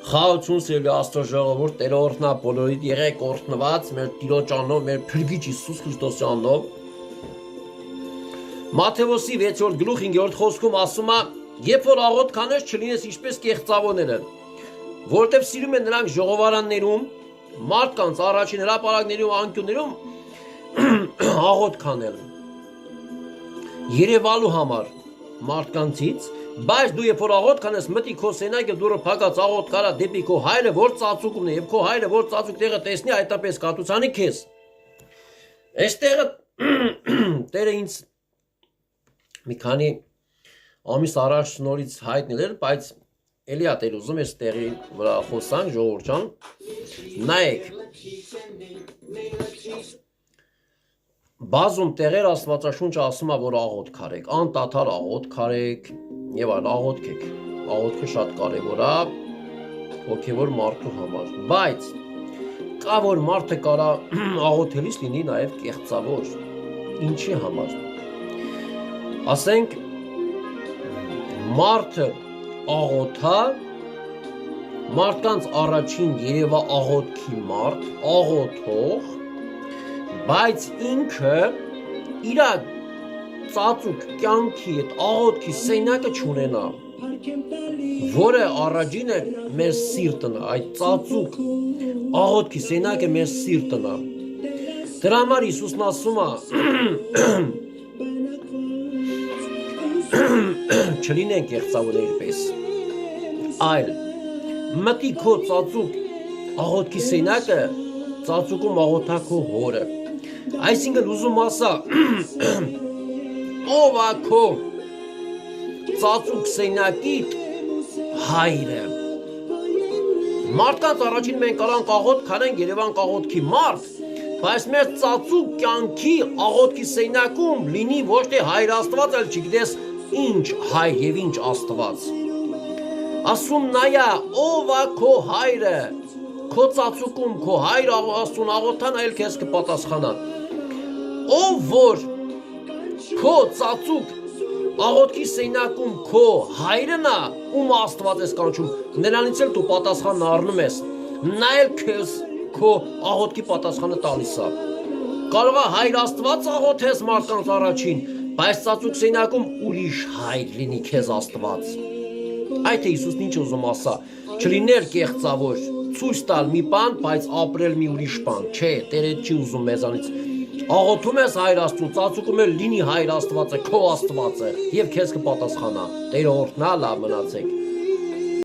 Խաղացուն սիրելի Աստծո ժողովուրդ, Տերը օրհնա բոլորիդ, եղեք օրհնված մեր Տիրոջ անունով, մեր Փրկիչ Հիսուս Քրիստոսի անունով։ Մատթեոսի 6-րդ գլուխ 5-րդ խոսքում ասում է. «Երբ որ աղոթ կանես, չլինես ինչպես կեղծավորները, որովհետև սիրում են նրանք ժողովարաններում, մարդկանց առաջին հրապարակներում, անկյուններում աղոթ կանել երևալու համար մարդկանցից, բայց դու երբ որ աղոթ կանես, մտի քո սենյակը դուռը փակած աղոթ կարա դեպի քո հայրը, որ ծածուկումն է, եւ քո հայրը, որ ծածուկ տեղը տեսնի, այդպես կատուցանի քեզ»։ Այստեղը Տերը ինձ մի քանի ամիս առաջ նորից հայտնել էր, բայց էլի է Տեր ուզում ես տեղի վրա խոսանք, ժողովուրդ ջան։ Նայեք, բազում տեղեր Աստվածաշունչը ասում է, որ աղոթք քարեք, անդադար աղոթք քարեք եւ այլ աղոթքեք։ Աղոթքը շատ կարեւոր է հոգեվոր մարդու համար, բայց կա որ մարդը կարա աղոթելիս լինի նաեւ կեղծավոր։ Ինչի համար։ Ասենք մարդը աղոթա, մարդկանց առաջին երևա աղոթքի մարդ, աղոթող, բայց ինքը իր ծածուկ կյանքի այդ աղոթքի սենյակը չունենա, որը առաջին է մեր սիրտն է, այդ ծածուկ աղոթքի սենյակը մեր սիրտն է։ Դրա համար Հիսուսն ասում է չլինեն կեղծավորների պես, այլ մտի քո ծածուկ աղոթքի սենյակը, ծածուկում աղոթա քո հորը։ Այսինքն ուզում ասա, ով է քո ծածուկ սենյակիդ հայրը։ Մարդկանց առաջին մենք կարանք աղոթք քարենք Երևան աղոթքի մարդ, բայց մեր ծածուկ կյանքի աղոթքի սենյակում լինի ոչ թե հայր Աստված, այլ չգիտես ինչ հայր եւ ինչ Աստված։ Ասում նայա, ով է քո հայրը, քո ծածուկում քո հայր Աստուն աղոթան, այլ քեզ կպատասխանա։ Ով որ քո ծածուկ աղոթքի սենյակում քո հայրն է, ում Աստված ես կանչում, նրանից էլ դու պատասխան առնում ես, նա էլ քեզ քո աղոթքի պատասխանը տալիս է։ Կարող է հայր Աստված աղոթես մարդկանց առաջին, բայց ծածուկ սենյակում ուրիշ հայր լինի քեզ Աստված։ Այդ է Հիսուսն ինչ ուզում ասա, չլիներ կեղծավոր, ցույց տալ մի բան, բայց ապրել մի ուրիշ բան, չէ, Տերը չի ուզում մեզանից։ Աղոթում ես հայր Աստծուն, ծածուկում էլ լինի հայր Աստվածը, քո Աստվածը, եւ քեզ կպատասխանա։ Տերը օրհնա, լավ մնացեք։